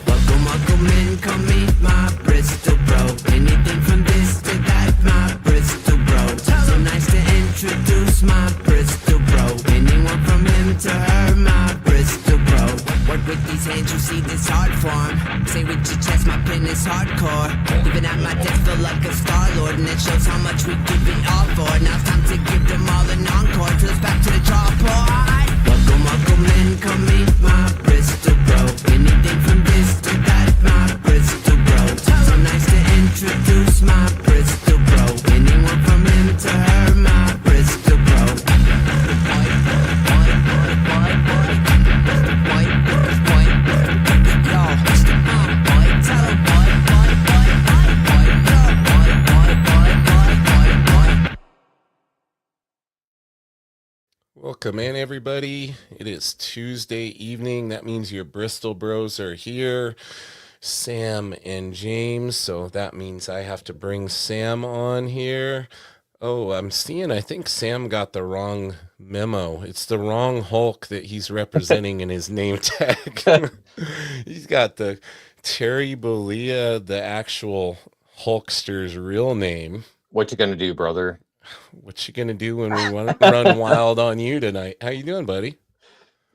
Welcome in, come meet my Bristol bro. Anything from this to that, my Bristol bro. So nice to introduce my Bristol bro. Anyone from him to her, my Bristol bro. Work with these hands, you see this hard form. Say with your chest, my pen is hardcore. Living at my desk, feel like a star-lord. And it shows how much we give it all for. Now it's time to give them all an encore. Till it's back to the drawing. Welcome in, come meet my Bristol bro. Anything from this to that, my Bristol bro. So nice to introduce my Bristol bro. Anyone from him to her, my Bristol bro. Welcome in, everybody. It is Tuesday evening. That means your Bristol Bros are here, Sam and James. So that means I have to bring Sam on here. Oh, I think Sam got the wrong memo. It's the wrong Hulk that he's representing in his name tag. He's got the Terry Bollea, the actual Hulkster's real name. What you gonna do, brother? What you gonna do when we run wild on you tonight? How you doing, buddy?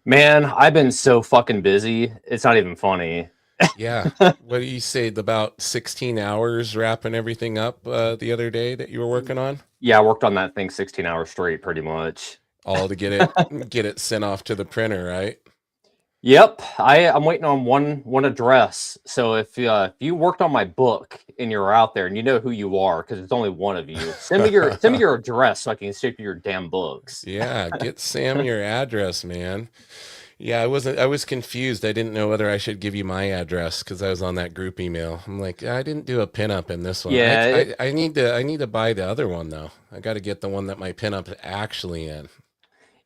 Man, I've been so fucking busy. It's not even funny. Yeah. What do you say? About 16 hours wrapping everything up the other day that you were working on? Yeah, I worked on that thing 16 hours straight, pretty much. All to get it sent off to the printer, right? Yep, I'm waiting on one address. So if you worked on my book and you're out there and you know who you are, because it's only one of you, send me your address so I can ship you your damn books. Yeah, get Sam your address, man. Yeah, I was confused. I didn't know whether I should give you my address because I was on that group email. I'm like, I didn't do a pinup in this one. Yeah, I need to buy the other one though. I got to get the one that my pinup is actually in.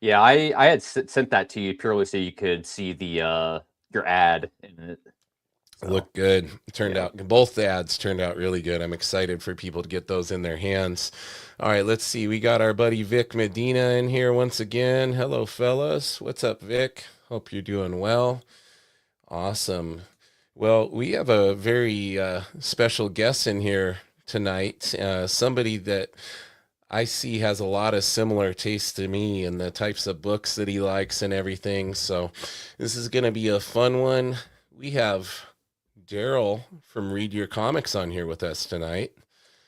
Yeah, I had sent that to you purely so you could see the your ad in it. So, looked good. Both the ads turned out really good. I'm excited for people to get those in their hands. All right, let's see. We got our buddy Vic Medina in here once again. Hello, fellas. What's up, Vic? Hope you're doing well. Awesome. Well, we have a very special guest in here tonight. Somebody that I see has a lot of similar tastes to me and the types of books that he likes and everything. So this is going to be a fun one. We have Darrell from Read Your Comics on here with us tonight.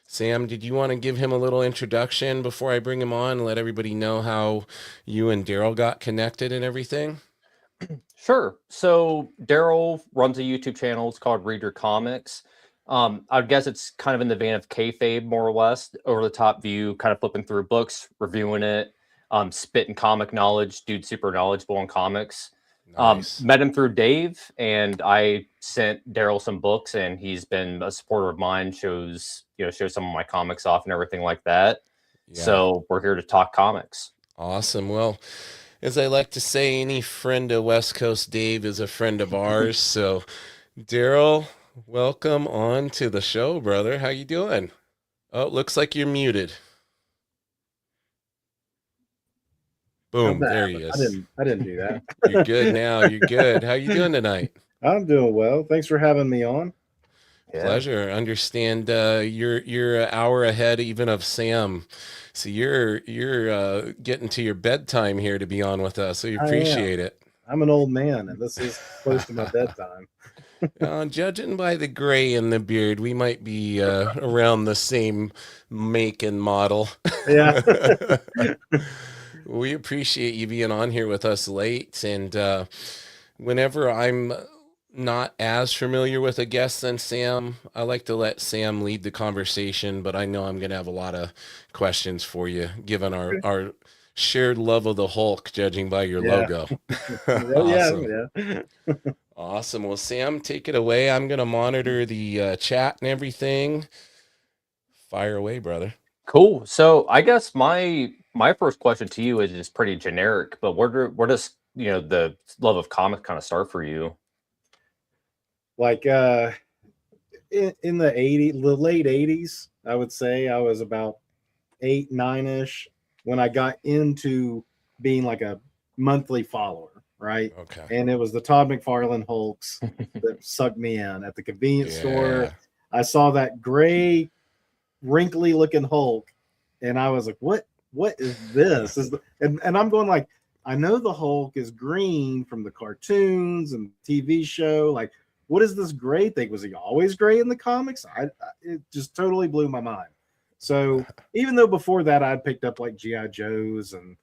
Sam, did you want to give him a little introduction before I bring him on and let everybody know how you and Darrell got connected and everything? Sure. So Darrell runs a YouTube channel. It's called Read Your Comics. I guess it's kind of in the vein of kayfabe, more or less, over the top view, kind of flipping through books, reviewing it, spitting comic knowledge. Dude, super knowledgeable in comics. Nice. Met him through Dave, and I sent Darrell some books, and he's been a supporter of mine. Shows some of my comics off and everything like that. Yeah. So we're here to talk comics. Awesome. Well, as I like to say, any friend of West Coast Dave is a friend of ours. So, Darrell, welcome on to the show, brother. How you doing? Oh, looks like you're muted. Boom, there he is. I didn't do that. You're good now. You're good. How you doing tonight? I'm doing well. Thanks for having me on. Yeah. Pleasure. Understand you're an hour ahead even of Sam. So you're getting to your bedtime here to be on with us. So you appreciate it. I'm an old man, and this is close to my bedtime. Judging by the gray in the beard, we might be around the same make and model. Yeah. We appreciate you being on here with us late. And whenever I'm not as familiar with a guest than Sam, I like to let Sam lead the conversation, but I know I'm going to have a lot of questions for you, given our shared love of the Hulk, judging by your logo. Awesome. Yeah. Awesome. Well, Sam, take it away. I'm going to monitor the chat and everything. Fire away, brother. Cool. So I guess my first question to you is pretty generic, but where does the love of comics kind of start for you? Like in the late 80s, I would say I was about 8, 9-ish when I got into being like a monthly follower, right? Okay. And it was the Todd McFarlane Hulks that sucked me in at the convenience store. Yeah. I saw that gray, wrinkly looking Hulk, and I was like, what is this? And I'm going like, I know the Hulk is green from the cartoons and TV show. Like, what is this gray thing? Was he always gray in the comics? It just totally blew my mind. So even though before that I'd picked up like GI Joes and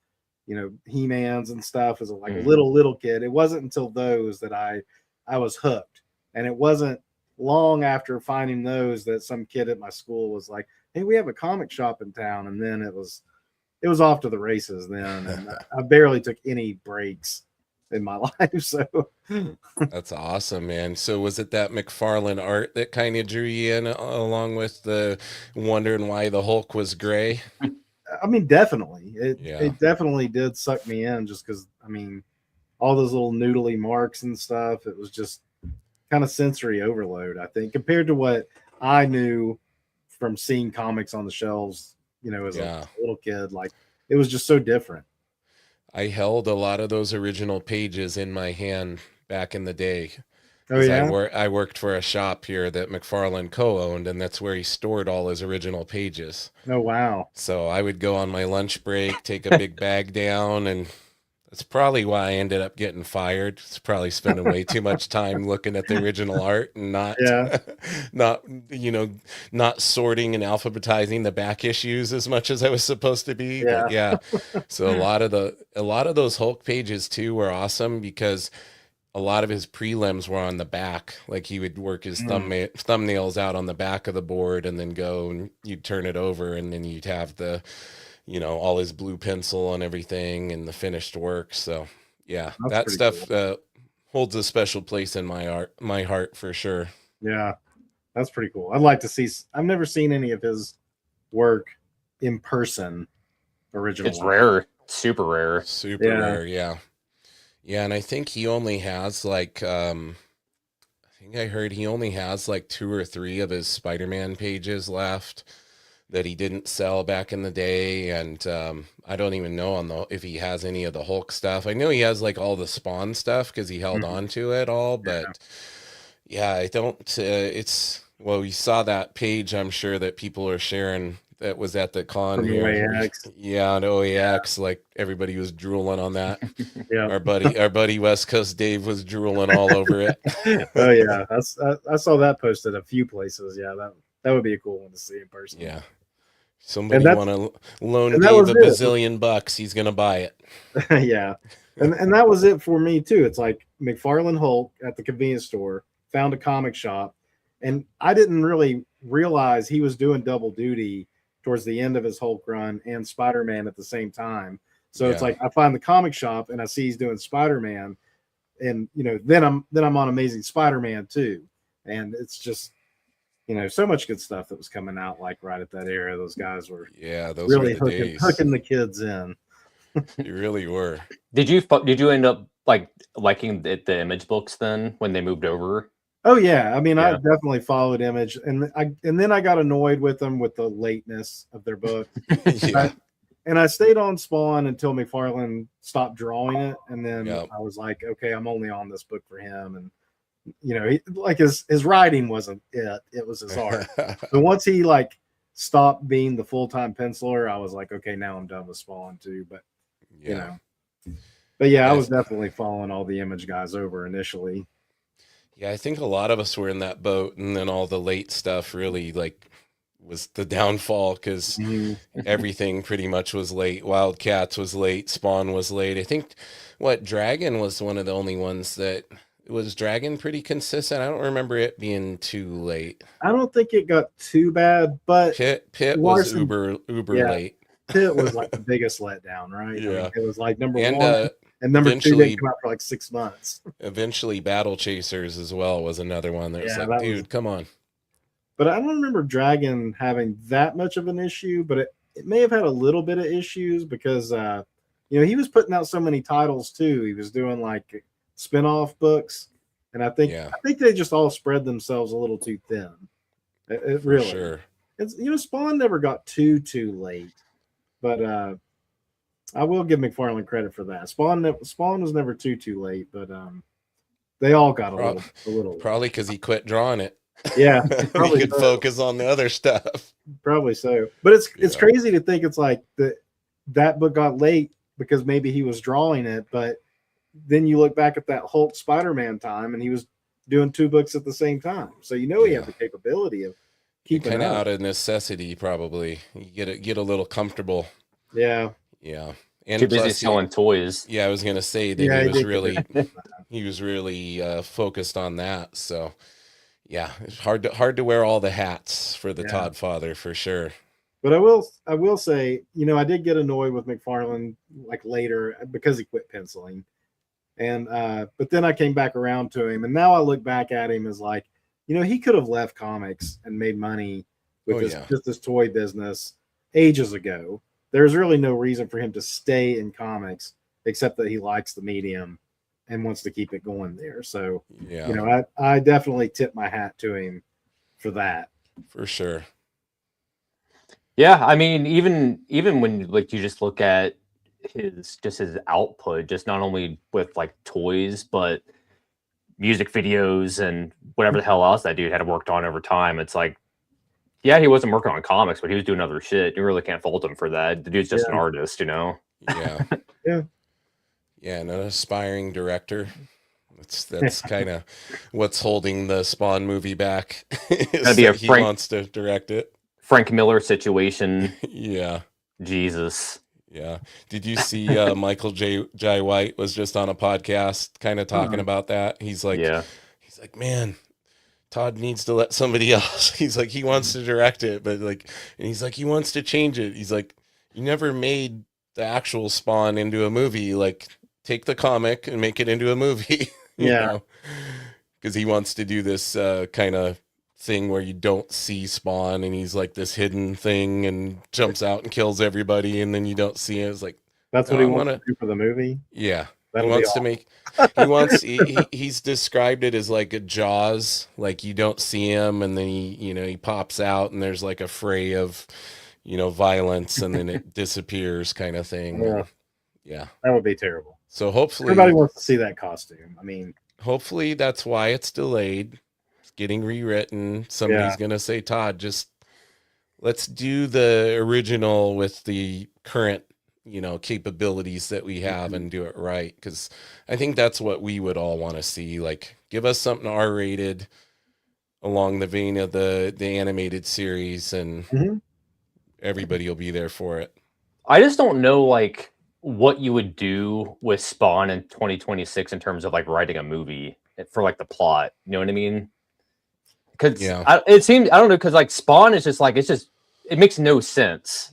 He-Mans and stuff as a little kid, it wasn't until those that I was hooked. And it wasn't long after finding those that some kid at my school was like, "Hey, we have a comic shop in town," and then it was off to the races then, and I barely took any breaks in my life. So That's awesome, man. So was it that McFarlane art that kind of drew you in, along with the wondering why the Hulk was gray? I mean, definitely, Yeah. it definitely did suck me in, just because I mean, all those little noodly marks and stuff. It was just kind of sensory overload, I think, compared to what I knew from seeing comics on the shelves, as a little kid. Like, it was just so different. I held a lot of those original pages in my hand back in the day. Oh yeah, I worked for a shop here that McFarlane co-owned, and that's where he stored all his original pages. oh wow. So I would go on my lunch break, take a big bag down, and that's probably why I ended up getting fired. It's probably spending way too much time looking at the original art and not, Yeah. not sorting and alphabetizing the back issues as much as I was supposed to be. Yeah. But yeah. So a lot of those Hulk pages too were awesome because a lot of his prelims were on the back. Like, he would work his thumbnails out on the back of the board and then go and you'd turn it over, and then you'd have the, all his blue pencil and everything and the finished work. So yeah, that stuff holds a special place in my heart for sure. Yeah, that's pretty cool. I'd like to see. I've never seen any of his work in person. Original. It's rare, super rare, rare. Yeah. Yeah, and I think he only has like I think I heard he only has like 2 or 3 of his Spider-Man pages left that he didn't sell back in the day, and I don't even know if he has any of the Hulk stuff. I know he has like all the Spawn stuff because he held on to it all, but yeah, I don't. We saw that page, I'm sure, that people are sharing that was at the con From here. OAX. Yeah, on OAX, like everybody was drooling on that. Yeah, our buddy West Coast Dave was drooling all over it. Oh yeah, I saw that posted a few places. Yeah, that would be a cool one to see in person. Yeah. Somebody want to loan Dave a bazillion bucks, he's going to buy it. Yeah. And that was it for me too. It's like McFarlane Hulk at the convenience store, found a comic shop, and I didn't really realize he was doing double duty towards the end of his Hulk run and Spider-Man at the same time. So it's like I find the comic shop and I see he's doing Spider-Man, and then I'm on Amazing Spider-Man too. And it's just so much good stuff that was coming out like right at that era. Those guys were those really were the days. hooking the kids in. You really were. Did you end up liking the Image books then when they moved over? Oh yeah, I mean, I definitely followed Image, and then I got annoyed with them with the lateness of their book. And I stayed on Spawn until McFarlane stopped drawing it, and then I was like, okay, I'm only on this book for him. And his writing wasn't it was his art. But once he stopped being the full-time penciler, I was like, okay, now I'm done with Spawn too. But I was definitely following all the Image guys over initially. Yeah, I think a lot of us were in that boat, and then all the late stuff really was the downfall because everything pretty much was late. Wildcats was late, Spawn was late. I think Dragon was one of the only ones that was Dragon pretty consistent. I don't remember it being too late. I don't think it got too bad, but Pitt was uber late. Pitt was the biggest letdown, right? Yeah, I mean, it was number 1. And number 2 didn't come out for 6 months. Eventually, Battle Chasers as well was another one that was dude, come on. But I don't remember Dragon having that much of an issue, but it may have had a little bit of issues because he was putting out so many titles too. He was doing spin-off books, and I think they just all spread themselves a little too thin. It really. Sure. It's Spawn never got too late, but I will give McFarlane credit for that. Spawn was never too late, but they all got a little late. Probably because he quit drawing it. Yeah, He probably could so. focus on the other stuff. Probably so. But it's Yeah. crazy to think it's like that book got late because maybe he was drawing it, but then you look back at that Hulk Spider-Man time and he was doing 2 books at the same time. So he had the capability of keeping kind of up. out of necessity, probably. You get a little comfortable. Yeah. Yeah. And Too busy plus, selling toys. Yeah, I was gonna say that Yeah, he was really focused on that. So yeah, it's hard to wear all the hats for the Todd father for sure. But I will say, I did get annoyed with McFarlane like later because he quit penciling. And but then I came back around to him, and now I look back at him as like, he could have left comics and made money with just this toy business ages ago. There's really no reason for him to stay in comics except that he likes the medium and wants to keep it going there. So, I definitely tip my hat to him for that. For sure. Yeah, I mean, even when like you just look at his output, just not only with like toys, but music videos and whatever the hell else that dude had worked on over time. It's like, yeah, he wasn't working on comics, but he was doing other shit. You really can't fault him for that. The dude's just an artist, Yeah. Yeah. Yeah, an aspiring director. That's kind of what's holding the Spawn movie back. Is that he wants to direct it. Frank Miller situation. Yeah. Jesus. Yeah. Did you see Michael J. White was just on a podcast kind of talking about that? He's like, man, Todd needs to let somebody else. He's like, he wants to direct it, but like, and he's like, he wants to change it. He's like, you never made the actual Spawn into a movie. Like, take the comic and make it into a movie. Because he wants to do this kind of thing where you don't see Spawn and he's like this hidden thing and jumps out and kills everybody and then you don't see it. It's like, that's what he wants to do for the movie. Yeah. That'll he wants to make, he's described it as like a Jaws, like you don't see him and then he pops out and there's like a fray of, violence and then it disappears kind of thing. Yeah. That would be terrible. So hopefully everybody wants to see that costume. I mean, hopefully that's why it's delayed. It's getting rewritten. Somebody's going to say, Todd, just let's do the original with the current capabilities that we have and do it right, because I think that's what we would all want to see. Like, give us something R-rated along the vein of the animated series and everybody will be there for it. I just don't know like what you would do with Spawn in 2026 in terms of like writing a movie for like the plot, you know what I mean? Because it seems, I don't know, because like Spawn is just like, it makes no sense.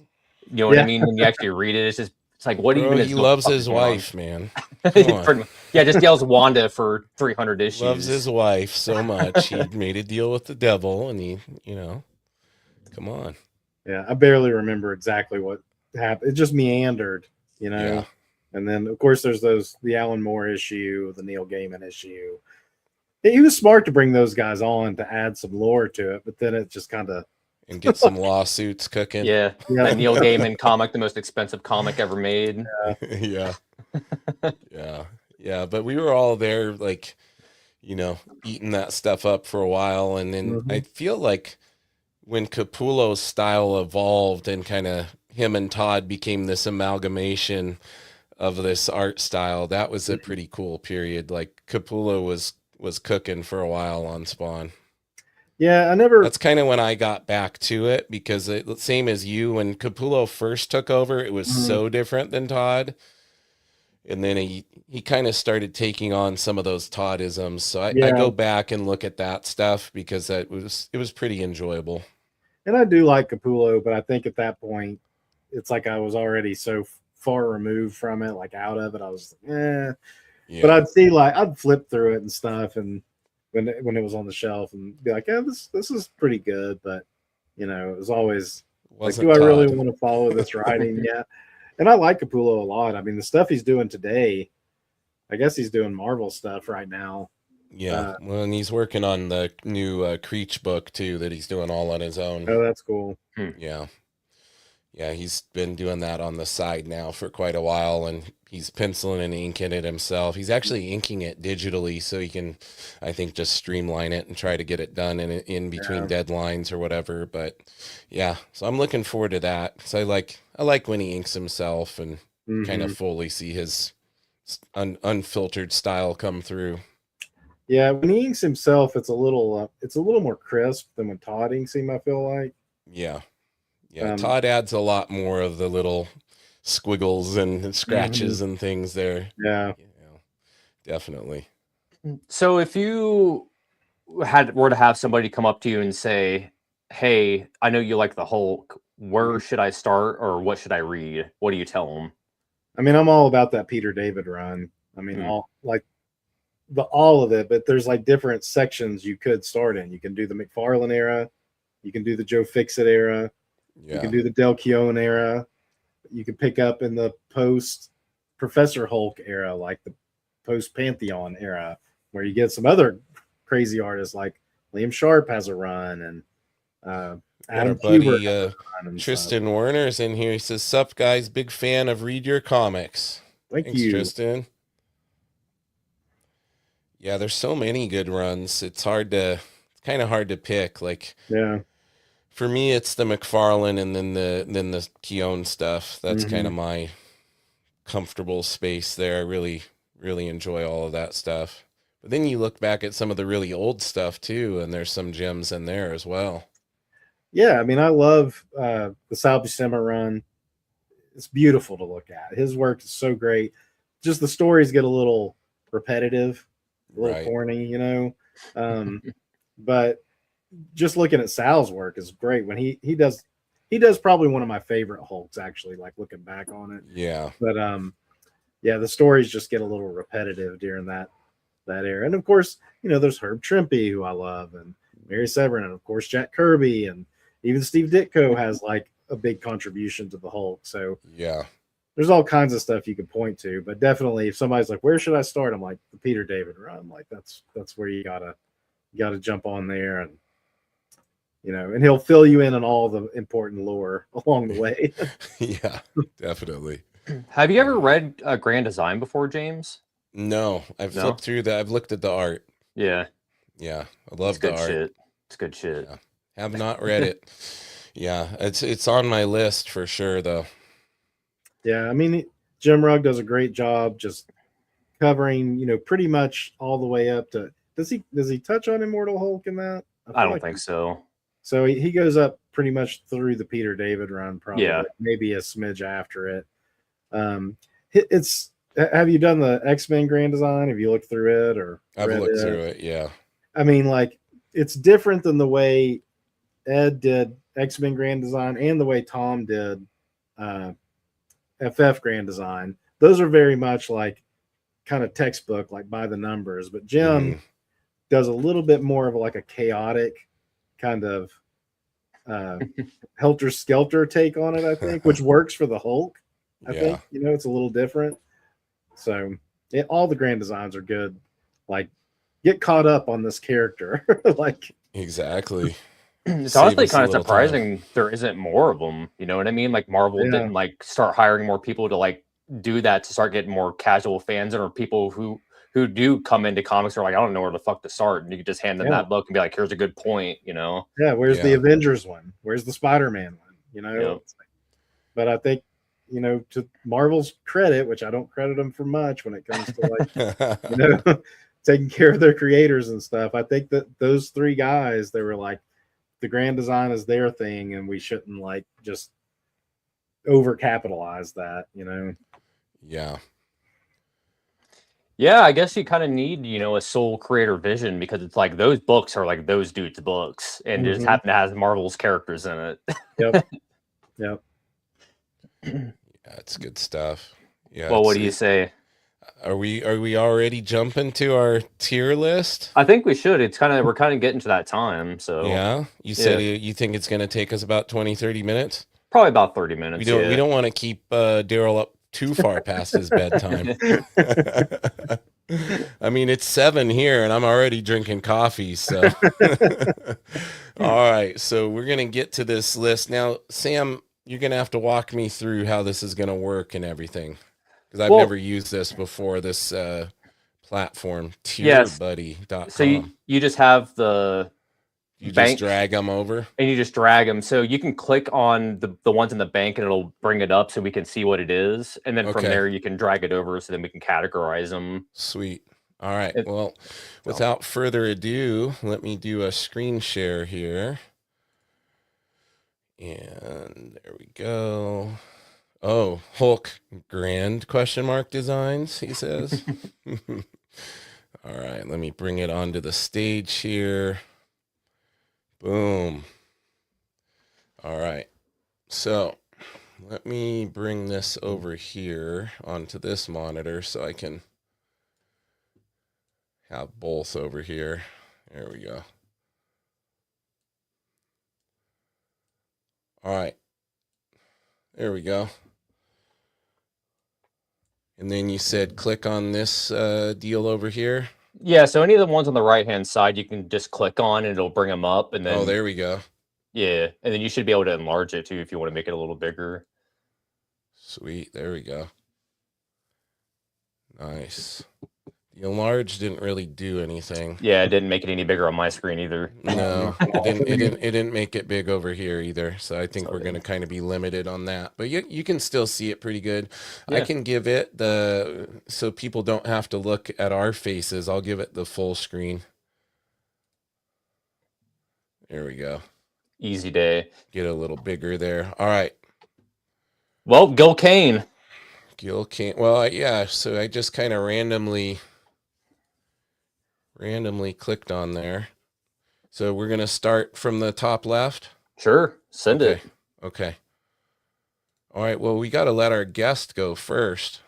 You know what I mean? When you actually read it, it's like, what even is he loves his wife, man. Yeah, just yells Wanda for 300 issues. Loves his wife so much. He made a deal with the devil and he, come on. Yeah, I barely remember exactly what happened. It just meandered, And then, of course, there's the Alan Moore issue, the Neil Gaiman issue. He was smart to bring those guys on to add some lore to it, but then it just kind of... And get some lawsuits cooking. Yeah. That Neil Gaiman comic, the most expensive comic ever made. Yeah. But we were all there, like, eating that stuff up for a while. And then I feel like when Capullo's style evolved and kind of him and Todd became this amalgamation of this art style, that was a pretty cool period. Like, Capullo was cooking for a while on Spawn. Yeah, That's kind of when I got back to it, because same as you, when Capullo first took over, it was so different than Todd. And then he kind of started taking on some of those Toddisms. So I go back and look at that stuff because it was pretty enjoyable. And I do like Capullo, but I think at that point, it's like I was already so far removed from it, like out of it. I was like, Yeah. But I'd flip through it and stuff, and when it was on the shelf, and be like, yeah, this is pretty good, but it was always like, do I really want to follow this writing? Yeah. And I like Capullo a lot. I mean, the stuff he's doing today, I guess he's doing Marvel stuff right now. Yeah. Well, and he's working on the new Creech book too, that he's doing all on his own. Oh, that's cool. Yeah. Yeah, he's been doing that on the side now for quite a while, and he's penciling and inking it himself. He's actually inking it digitally so he can, I think, just streamline it and try to get it done in between deadlines or whatever. But yeah, so I'm looking forward to that. So I like when he inks himself and kind of fully see his unfiltered style come through. Yeah, when he inks himself, it's a little more crisp than when Todd inks him, I feel like. Yeah. Yeah, Todd adds a lot more of the little squiggles and scratches and things there. Yeah. You know, definitely. So if you were to have somebody come up to you and say, "Hey, I know you like the Hulk. Where should I start, or what should I read?" What do you tell them? I mean, I'm all about that Peter David run. I mean, all of it, but there's like different sections you could start in. You can do the McFarlane era, you can do the Joe Fixit era, you can do the Del Keown era, you can pick up in the post Professor Hulk era, like the post Pantheon era, where you get some other crazy artists like Liam Sharp has a run, and our buddy Tristan Werner's in here. He says, "Sup guys, big fan of Read Your Comics." Thanks, Tristan. Yeah, there's so many good runs. It's kind of hard to pick. Like, yeah, for me, it's the McFarlane and then the Keown stuff. That's kind of my comfortable space there. I really, really enjoy all of that stuff. But then you look back at some of the really old stuff too, and there's some gems in there as well. Yeah, I mean, I love the Sal Buscema run. It's beautiful to look at. His work is so great. Just the stories get a little repetitive, a little corny, you know. But just looking at Sal's work is great. When he does probably one of my favorite Hulks, actually, like looking back on it. Yeah. But yeah, the stories just get a little repetitive during that era. And of course, you know, there's Herb Trimpe, who I love, and Mary Severin, and of course Jack Kirby, and even Steve Ditko has like a big contribution to the Hulk. So yeah, there's all kinds of stuff you could point to, but definitely if somebody's like, where should I start? I'm like, the Peter David run. Like that's where you gotta jump on there, and you know, and he'll fill you in on all the important lore along the way. Yeah, definitely. Have you ever read Grand Design before, James? No, I've flipped through that. I've looked at the art. Yeah. Yeah, I love the art. Shit. It's good shit. Yeah. Have not read it. Yeah, it's on my list for sure, though. Yeah, I mean, Jim Rugg does a great job just covering, you know, pretty much all the way up to. Does he touch on Immortal Hulk in that? I don't think so. So he goes up pretty much through the Peter David run, probably maybe a smidge after it. It's. Have you done the X-Men Grand Design? Have you looked through it, or I've looked through it? Yeah. I mean, like, it's different than the way Ed did X-Men Grand Design and the way Tom did FF Grand Design. Those are very much like kind of textbook, like by the numbers. But Jim does a little bit more of like a chaotic kind of helter-skelter take on it, I think, which works for the Hulk. I think, you know, it's a little different. So all the Grand Designs are good. Like, get caught up on this character. Like, exactly. It's honestly kind of surprising there isn't more of them. You know what I mean? Like, Marvel didn't like start hiring more people to like do that, to start getting more casual fans, or people who do come into comics are like, I don't know where the fuck to start, and you can just hand them that book and be like, here's a good point, you know? Yeah, where's the Avengers one? Where's the Spider-Man one? You know? But I think, you know, to Marvel's credit, which I don't credit them for much when it comes to like, you know, taking care of their creators and stuff. I think that those three guys, they were like, the Grand Design is their thing, and we shouldn't like just overcapitalize that, you know? Yeah. Yeah, I guess you kind of need, you know, a sole creator vision, because it's like those books are like those dudes' books, and just happen to have Marvel's characters in it. Yep. Yep. Yeah, it's good stuff. Yeah. Well, what do you say? Are we already jumping to our tier list? I think we should. We're kind of getting to that time. So yeah, you said you think it's going to take us about 20-30 minutes? Probably about 30 minutes. We don't want to keep Darrell up too far past his bedtime. I mean, it's 7 here and I'm already drinking coffee. So, all right. So we're going to get to this list now. Sam, you're gonna have to walk me through how this is gonna work and everything, because I've Well, never used this before. This platform, yes. tierbuddy.com. So you just have the You bank just drag them over. and you just drag them. So you can click on the ones in the bank and it'll bring it up so we can see what it is. And then from Okay. there you can drag it over so then we can categorize them. Sweet. All right. It- Well, without further ado, let me do a screen share here. And there we go. Oh, Hulk grand ? Designs, he says. All right, let me bring it onto the stage here. Boom. All right. So let me bring this over here onto this monitor so I can have both over here. There we go. All right. There we go. And then you said click on this deal over here. Yeah, so any of the ones on the right-hand side, you can just click on and it'll bring them up. And then, Oh, there we go. yeah, and then you should be able to enlarge it too if you want to make it a little bigger. Sweet. There we go. Nice. The enlarge didn't really do anything. Yeah, it didn't make it any bigger on my screen either. No, it didn't make it big over here either. So I think we're going to kind of be limited on that. But you can still see it pretty good. I Yeah. can give it so people don't have to look at our faces. I'll give it the full screen. There we go. Easy day. Get a little bigger there. All right. Well, Gil Kane. Gil can't. Well, yeah. So I just kind of randomly clicked on there. So we're going to start from the top left. Sure, send it. Okay. All right. Well, we got to let our guest go first.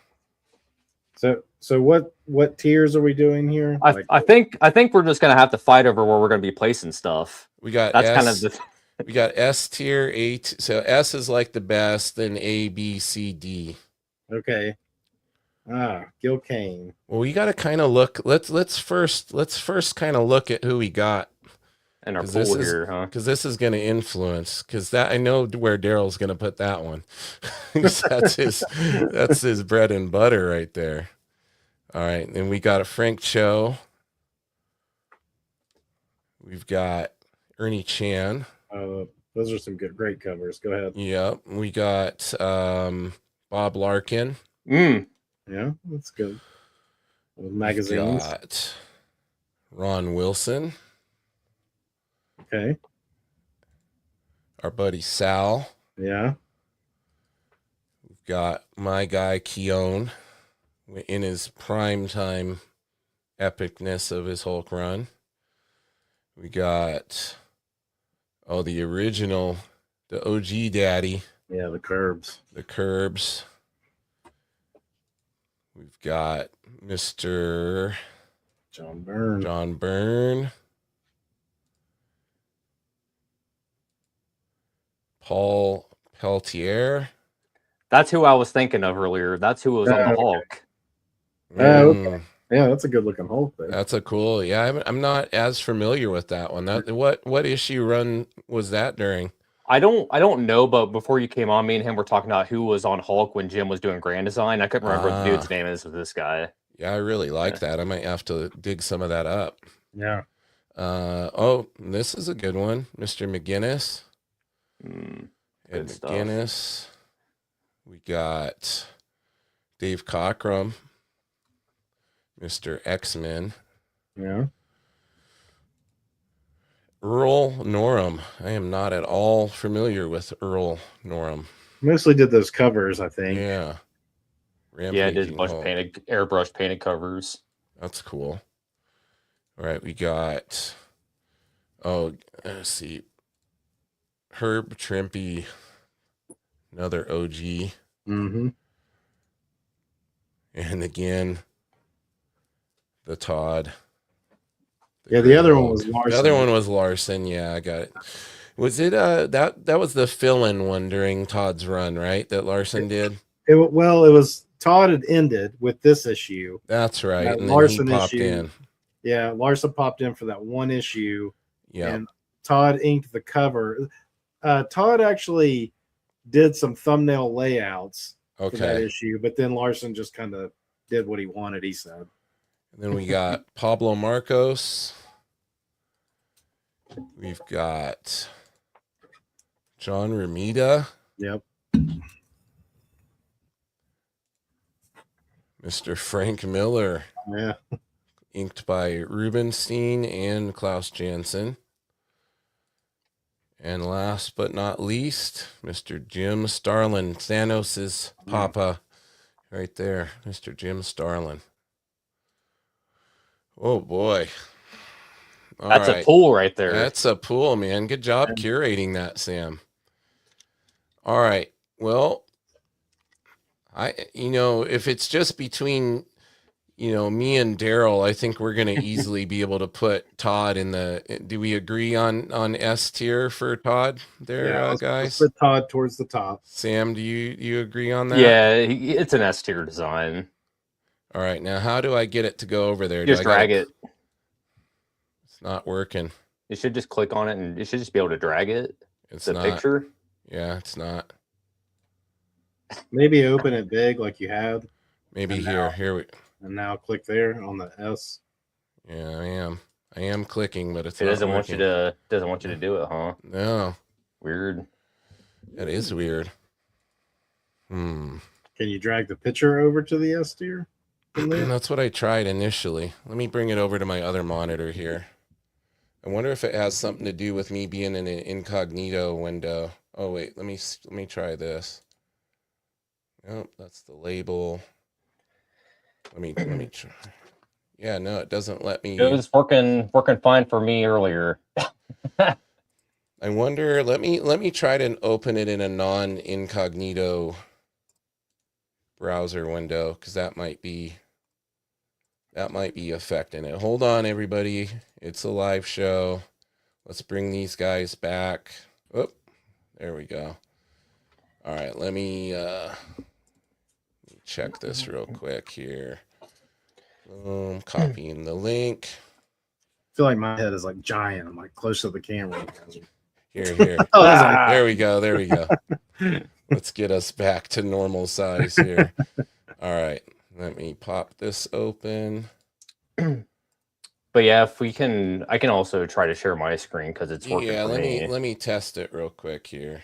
So what tiers are we doing here? I think we're just gonna have to fight over where we're gonna be placing stuff. We got That's S, kind of the we got S tier, so S is like the best, then A, B, C, D. Okay. Gil Kane. Well, we got to kind of look. Let's first kind of look at who we got. in our 'Cause pool this is- here, huh? Because this is going to influence. Because that I know where Darrell's going to put that one. 'Cause that's his bread and butter right there. All right, and we got a Frank Cho. We've got Ernie Chan. Those are some great covers. Go ahead. Yep, we got Bob Larkin. Yeah, that's good. We've Magazines. got Ron Wilson. Okay. Our buddy Sal. Yeah. We've got my guy Keown in his prime time epicness of his Hulk run. We got the original, the OG daddy. Yeah, the Curbs. The Curbs. We've got Mr. John Byrne. John Byrne. Paul Peltier. That's who I was thinking of earlier. That's who was on the Okay. Hulk. Okay. Yeah, that's a good looking Hulk there. That's a cool. Yeah, I'm not as familiar with that one. What issue run was that during? I don't know, but before you came on, me and him were talking about who was on Hulk when Jim was doing Grand Design. I couldn't remember what the dude's name is with this guy. Yeah, I really like that. I might have to dig some of that up. Yeah. This is a good one, Mr. McGinnis. Good Ed stuff. McGinnis. We got Dave Cockrum, Mr. X-Men. Yeah. Earl Norham. I am not at all familiar with Earl Norham. Mostly did those covers, I think. Yeah. Yeah, I did a Rampaging bunch of Hulk. airbrush painted covers. That's cool. All right, we got let's see. Herb Trimpe, another OG. Mm-hmm. And again, the Todd. Yeah, the other one Hulk. was Larson. The other one was Larson. Yeah, I got it. Was it that was the fill-in one during Todd's run, right? That Larson did. It was Todd had ended with this issue. That's right. That And Larson then he popped issue. in. Yeah, Larson popped in for that one issue. Yeah. And Todd inked the cover. Todd actually did some thumbnail layouts for that Okay. issue, but then Larson just kind of did what he wanted, he said. And then we got Pablo Marcos. We've got John Romita, Yep. Mr. Frank Miller, Yeah. inked by Rubenstein and Klaus Janson. And last but not least, Mr. Jim Starlin, Thanos' papa, right there, Mr. Jim Starlin. Oh boy. All That's right. a pool right there. That's a pool, man. Good job curating that, Sam. All right. Well, if it's just between, me and Darrell, I think we're going to easily be able to put Todd in the, do we agree on S tier for Todd there, Let's guys? put Todd towards the top. Sam, do you agree on that? Yeah, it's an S tier design. All right. Now, how do I get it to go over there? Just drag it. It's not working. You should just click on it and you should just be able to drag it. It's the not. picture. Yeah, it's not. Maybe open it big like you had. Maybe And here we. And now click there on the S. Yeah, I am clicking, but it's It not doesn't want working. you to do it, huh? No, Weird. that is weird. Can you drag the picture over to the S tier? That's what I tried initially. Let me bring it over to my other monitor here. I wonder if it has something to do with me being in an incognito window. Oh wait, let me try this. Nope, that's the label. Let me try. Yeah, no, it doesn't let me. It was working fine for me earlier. I wonder. Let me try to open it in a non-incognito browser window, because that might be affecting it. Hold on, everybody. It's a live show. Let's bring these guys back. Oh, there we go. All right, let me check this real quick here. Boom, copying the link. I feel like my head is like giant. I'm like close to the camera. Here. Oh, that's There we go. Let's get us back to normal size here. All right, let me pop this open. But yeah, if we can, I can also try to share my screen because it's working for me. Let me test it real quick here.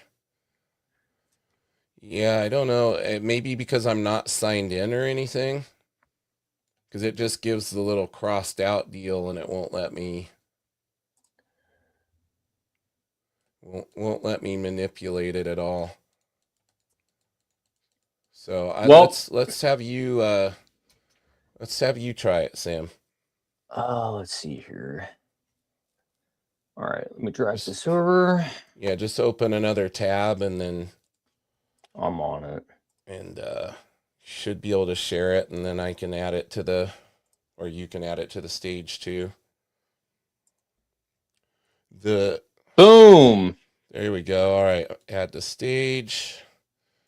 Yeah, I don't know. It may be because I'm not signed in or anything. Because it just gives the little crossed out deal and it won't let me manipulate it at all. So let's have you try it, Sam. Let's see here. All right, let me drag this over. Yeah, just open another tab and then I'm on it. And should be able to share it, and then I can add it to or you can add it to the stage too. Boom. There we go. All right, add the stage.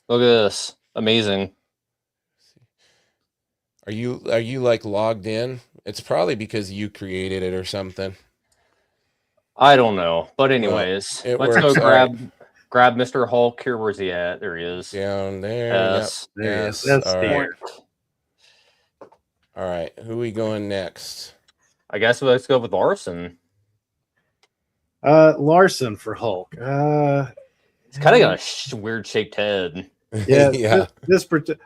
Look at this. Amazing. Are you like logged in? It's probably because you created it or something. I don't know, but anyways, let's works. go grab Mr. Hulk here. Where's he at? There he is. Down there. Yes. Yep. Yes. That's All right. the All right. Who are we going next? I guess let's go with Larson. Larson for Hulk. It's kind of got a weird shaped head. Yeah. Yeah.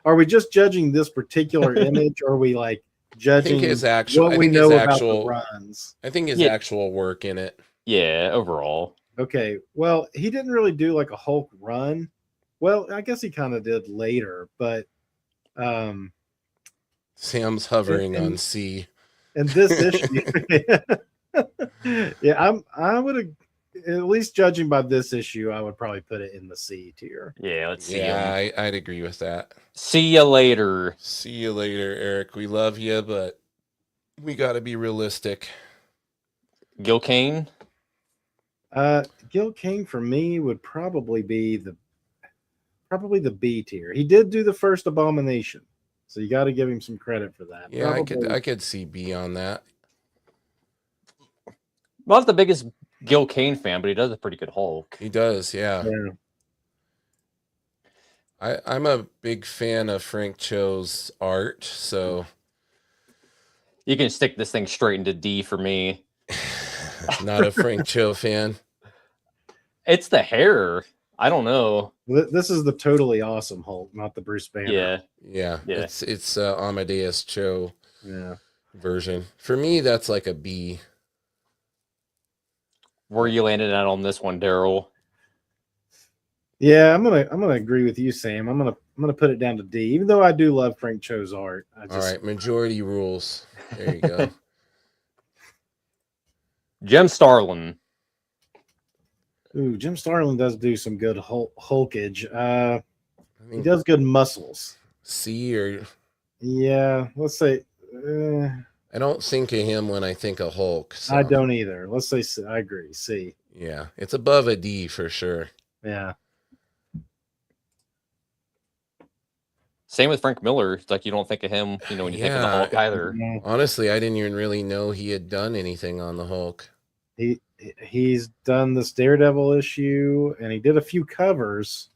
Are we just judging this particular image, or are we like judging what we know about the runs? I think his actual work in it. Yeah, overall. Okay. Well, he didn't really do like a Hulk run. Well, I guess he kind of did later, but Sam's hovering on C. And this issue, yeah, I would have, at least judging by this issue, I would probably put it in the C tier. Yeah, let's see. Yeah, I'd agree with that. See you later. See you later, Eric. We love you, but we got to be realistic. Gil Kane. Gil Kane for me would probably be the B tier. He did do the first Abomination, so you got to give him some credit for that. Yeah, I could see B on that. Not the biggest Gil Kane fan, but he does a pretty good Hulk. He does, yeah. I'm a big fan of Frank Cho's art, so You can stick this thing straight into D for me. not a Frank Cho fan. It's the hair. I don't know. This is the totally awesome Hulk, not the Bruce Banner. Yeah. Yeah, Yeah. it's Amadeus Cho Yeah. version. For me, that's like a B. Where you landed at on this one, Darrell? Yeah, I'm gonna agree with you, Sam. I'm gonna put it down to D, even though I do love Frank Cho's art. All right, majority rules. There you go. Jim Starlin. Ooh, Jim Starlin does do some good hulkage. I He mean, does good muscles. C or Yeah, let's say. I don't think of him when I think of Hulk. So. I don't either. Let's say C. I agree. C. Yeah, it's above a D for sure. Yeah. Same with Frank Miller. It's like you don't think of him, when you think of the Yeah. Hulk either. Yeah. Honestly, I didn't even really know he had done anything on the Hulk. He's done this Daredevil issue, and he did a few covers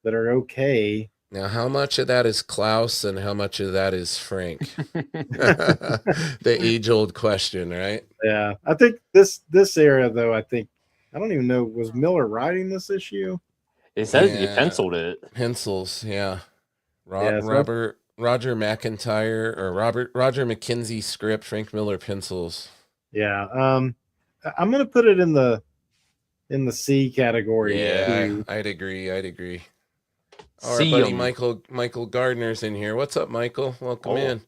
that are okay. Now, how much of that is Klaus and how much of that is Frank? The age-old question, right? Yeah, I think this era though. I don't even know, was Miller writing this issue. It says you Yeah. penciled it. Pencils, yeah. Yeah, so- Roger McIntyre or Roger McKenzie script, Frank Miller pencils. Yeah. I'm gonna put it in the C category. Yeah, too. I'd agree. Our See buddy 'em. Michael Gardner's in here. What's up, Michael? Welcome Oh. in.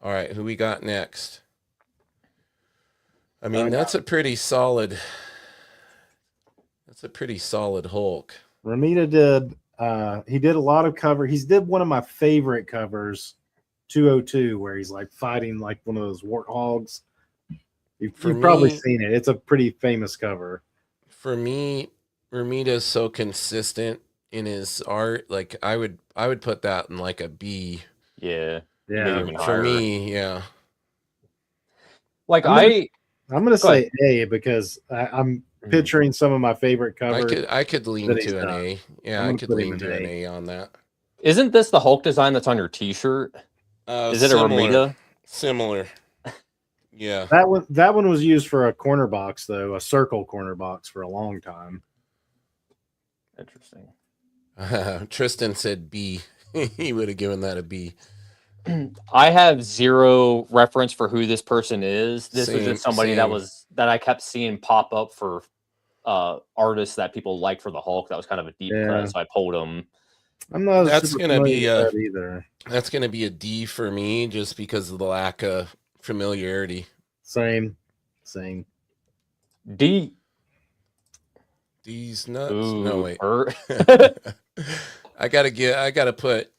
All right, who we got next? I mean, that's a pretty solid Hulk. Ramita did. He did a lot of cover. He's did one of my favorite covers, 202, where he's like fighting like one of those warthogs. You've probably me- seen it. It's a pretty famous cover. For me, Ramita's so consistent in his art. Like I would put that in like a B. Yeah. Yeah. Maybe even For higher. me, yeah. Like I'm gonna Go say A because I'm Mhm. picturing some of my favorite covers. I could lean that he's to an done. A. Yeah, I'm I gonna could put him lean in to an A. A on that. Isn't this the Hulk design that's on your T-shirt? Is it a Ramita? Similar. Yeah. That one was used for a corner box though, a circle corner box for a long time. Interesting. Tristan said B. He would have given that a B. I have zero reference for who this person is. This was Same, just somebody same. that I kept seeing pop up for artists that people like for the Hulk. That was kind of a deep Yeah. cut, so I pulled him. I'm not. That's super gonna be familiar with that either. That's going to be a D for me just because of the lack of familiarity. Same. D. D's nuts. Ooh, No, wait. Herb. I gotta put,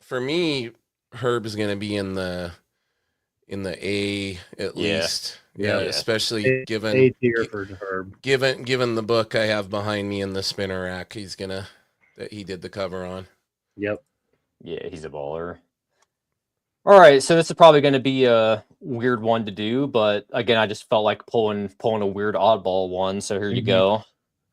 for me, Herb is gonna be in the A at Yeah. least. Yeah, Yeah. especially A given tier for Herb. given the book I have behind me in the spinner rack, that he did the cover on. Yep. Yeah, he's a baller. All right, so this is probably going to be a weird one to do, but again, I just felt like pulling a weird oddball one. So here you Mhm. go.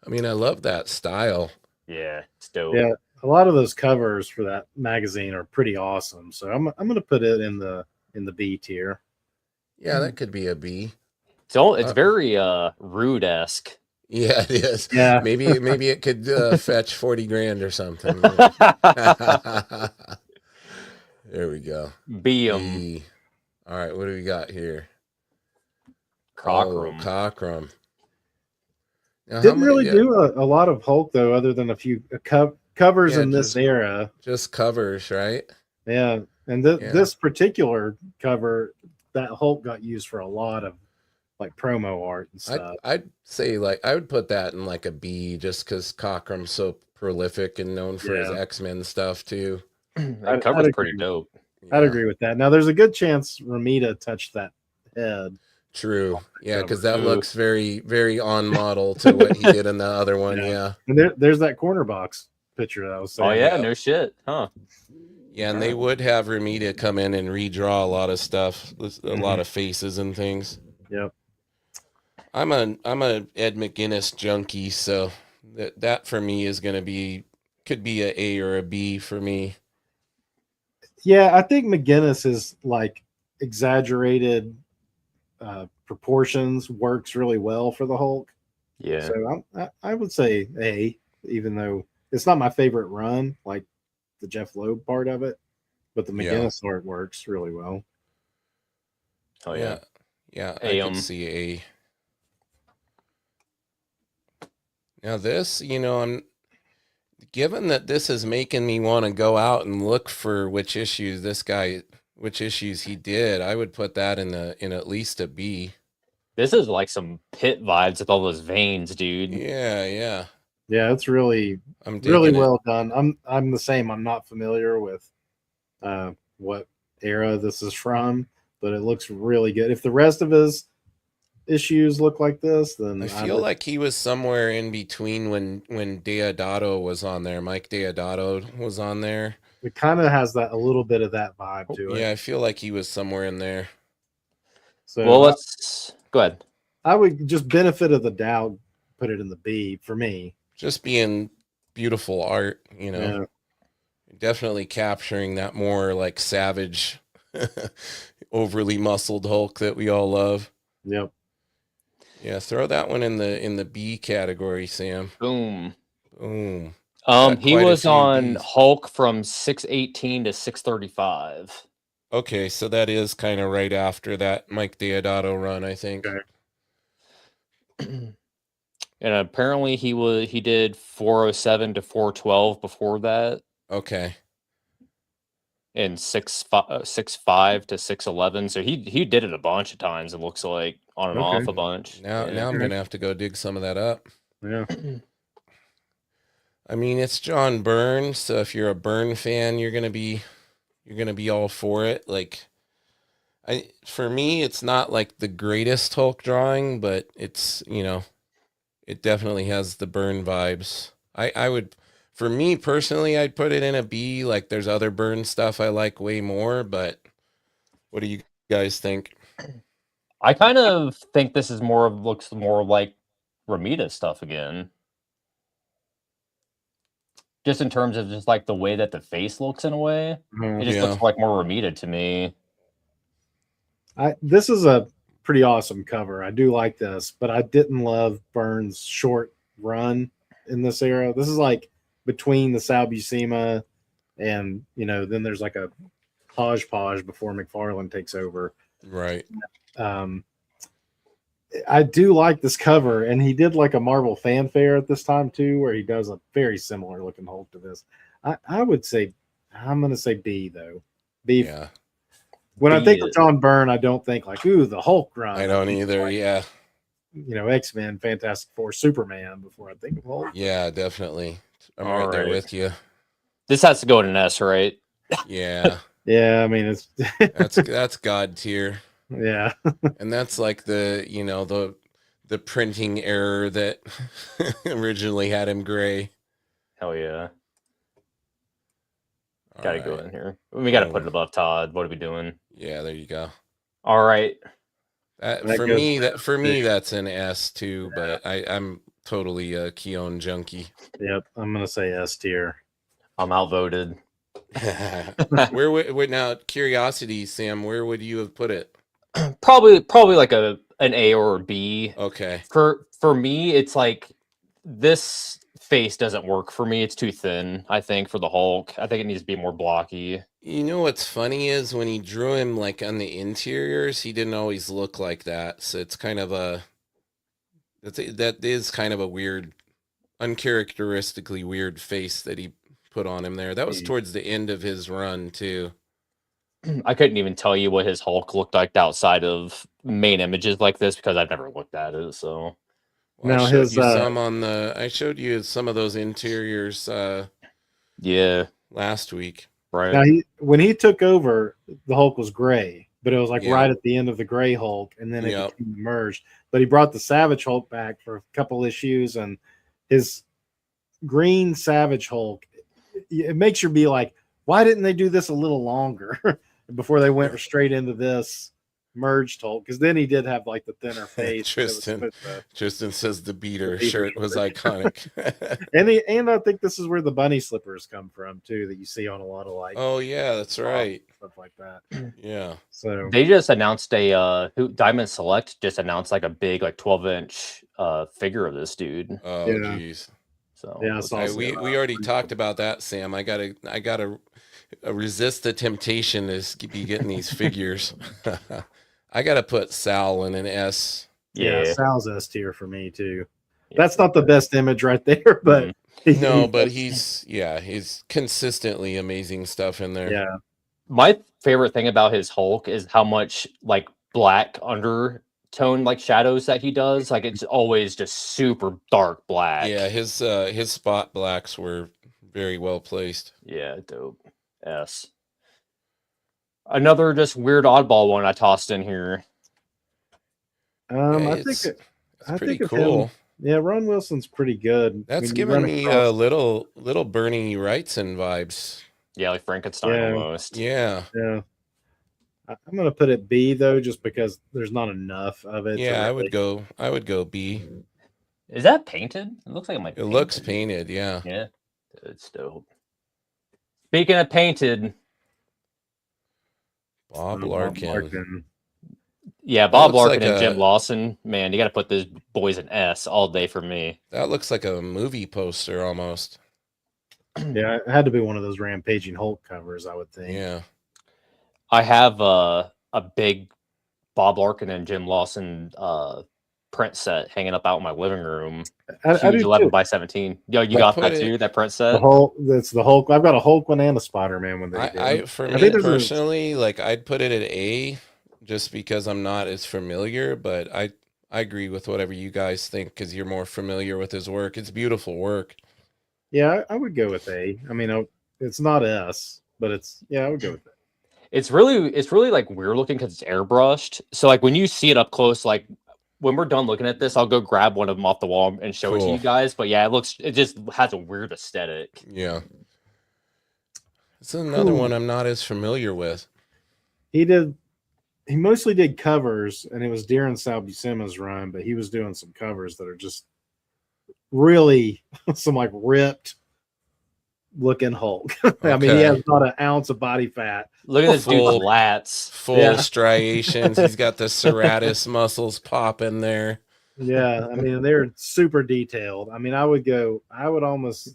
I mean, I love that style. Yeah, it's dope. Yeah. A lot of those covers for that magazine are pretty awesome. So I'm gonna put it in the B tier. Yeah, that could be a B. It's very Rude-esque. Yeah, it is. Yeah. Maybe it could fetch 40 grand or something. There we go. Beam. B. All right, what do we got here? Cockrum. Oh, Cockrum. Now, how Didn't many- really yeah, do a lot of Hulk though, other than a few covers Yeah, in this just- era. just covers, right? Yeah, and Yeah. this particular cover, that Hulk got used for a lot of like promo art and stuff. I'd say I would put that in like a B just because Cockrum's so prolific and known for his Yeah. X-Men stuff too. That cover's I'd pretty agree. dope. I'd Yeah, agree with that. Now, there's a good chance Ramita touched that head. True. Yeah, because cover. that Ooh. looks very, very on model to what he did in the other one. Yeah. Yeah. And there's that corner box picture that I was saying. Oh yeah, yeah. no shit, huh? Yeah, and they would have Ramita come in and redraw a lot of stuff, a lot of faces and things. Yep. I'm a Ed McGuinness junkie, so that for me is going to be could be a A or a B for me. Yeah, I think McGinnis is like exaggerated proportions works really well for the Hulk. Yeah. So I would say A, even though it's not my favorite run, like the Jeff Loeb part of it, but the McGinnis art works really well. Oh yeah. Yeah, I could see A. Now this, I'm given that this is making me want to go out and look for which issues he did, I would put that in at least a B. This is like some pit vibes with all those veins, dude. Yeah. Yeah, it's really well done. I'm the same. I'm not familiar with what era this is from, but it looks really good. If the rest of his issues look like this, then I feel like he was somewhere in between when Deodato was on there. Mike Deodato was on there. It kind of has that a little bit of that vibe to it. Yeah, I feel like he was somewhere in there. So well, let's go ahead. I would just benefit of the doubt put it in the B for me. Just being beautiful art, Yeah. Definitely capturing that more like savage, overly muscled Hulk that we all love. Yep. Yeah, throw that one in the B category, Sam. Boom. Boom. He was on Bs. Hulk from 618 to 635. Okay, so that is kind of right after that Mike Deodato run, I think. Okay. And apparently he did 407 to 412 before that. Okay. And 6.5 to 611. So he did it a bunch of times, it looks like, on and off a bunch. Now I'm gonna have to go dig some of that up. Yeah. I mean, it's John Byrne, so if you're a Byrne fan, you're gonna be all for it. Like, for me, it's not like the greatest Hulk drawing, but it's it definitely has the Byrne vibes. I would, for me personally, I'd put it in a B. Like, there's other Byrne stuff I like way more, but what do you guys think? I kind of think this is looks more like Romita stuff again. Just in terms of just like the way that the face looks in a way. It just looks like more Romita to me. This is a pretty awesome cover. I do like this, but I didn't love Byrne's short run in this era. This is like between the Sal Buscema and, then there's like a hodgepodge before McFarlane takes over. Right. I do like this cover, and he did like a Marvel fanfare at this time too, where he does a very similar looking Hulk to this. I would say, I'm going to say B though. B. Yeah. When I think of John Byrne, I don't think like, ooh, the Hulk run. I don't either. Like, yeah. X-Men, Fantastic Four, Superman before I think of Hulk. Yeah, definitely. I'm right there with you. This has to go in an S, right? Yeah. Yeah, I mean it's that's God tier. Yeah. And that's like the printing error that originally had him gray. Hell yeah. Gotta go in here. We gotta put it above Todd. What are we doing? Yeah, there you go. All right. For me, that's an S too, but I'm totally a Keown junkie. Yep, I'm gonna say S tier. I'm outvoted. Now, curiosity, Sam, where would you have put it? Probably like an A or a B. Okay. For me, it's like this face doesn't work for me. It's too thin, I think, for the Hulk. I think it needs to be more blocky. You know what's funny is when he drew him like on the interiors, he didn't always look like that. So it's kind of that is kind of a weird, uncharacteristically weird face that he put on him there. That was towards the end of his run too. I couldn't even tell you what his Hulk looked like outside of main images like this because I've never looked at it. So well, now I showed you some of those interiors. Last week. Right. Now when he took over, the Hulk was gray, but it was like right at the end of the gray Hulk, and then it became merged. But he brought the Savage Hulk back for a couple issues, and his green Savage Hulk, it makes you be like, why didn't they do this a little longer before they went straight into this? merged Hulk, because then he did have like the thinner face. that was Tristan supposed to- Tristan says the beater beater shirt was iconic. and I think this is where the bunny slippers come from too, that you see on a lot of like Oh yeah, that's right. stuff like that. Yeah. So They just announced who Diamond Select just announced like a big like 12-inch figure of this dude. Oh Yeah. geez. So yeah, I saw some, We already talked about that, Sam. I gotta resist the temptation to be getting these figures. I gotta put Sal in an S. yeah, yeah. Sal's S tier for me too. That's not the best image right there, but No, but he's consistently amazing stuff in there. yeah, My favorite thing about his Hulk is how much like black undertone like shadows that he does. Like it's always just super dark black. Yeah, his spot blacks were very well placed. Yeah, dope. S. Another just weird oddball one I tossed in here. Yeah, I it's think pretty of cool. him. Yeah, Ron Wilson's pretty good. That's When you giving run me across- little Bernie Wrightson vibes. Yeah, like Frankenstein Yeah. almost. Yeah. Yeah, I'm gonna put it B though, just because there's not enough of it. to Yeah, really- I would go B. Is that painted? It looks like it might be It looks painted, yeah. Yeah, it's dope. Speaking of painted, Bob Bob Larkin. Larkin. yeah, Bob looks Larkin like and Jim a- Lawson, man, you got to put those boys in S all day for me. That looks like a movie poster almost. Yeah, it had to be one of those Rampaging Hulk covers, I would think. Yeah. I have a big Bob Larkin and Jim Lawson print set hanging up out in my living room. I Huge do 11 too. by 17. Yo, you I got put that it- too? That print The set? Hulk. That's the Hulk. I've got a Hulk one and a Spider-Man one. They did. For I me think there's a- personally, like I'd put it at A just because I'm not as familiar, but I agree with whatever you guys think because you're more familiar with his work. It's beautiful work. Yeah, I would go with A. I mean, it's not S, but I would go with it. It's really like weird looking because it's airbrushed. So like when you see it up close, like when we're done looking at this, I'll go grab one of them off the wall and show it to Cool. you guys. But yeah, it just has a weird aesthetic. Yeah. It's another Cool. one I'm not as familiar with. He mostly did covers, and it was Darren Sal Buscema's run, but he was doing some covers that are just really some like ripped looking Hulk. I mean, he Okay. has not an ounce of body fat. Look at this dude's Full- lats. Full Yeah. striations. He's got the serratus muscles popping there. Yeah, I mean, they're super detailed. I mean, I would almost,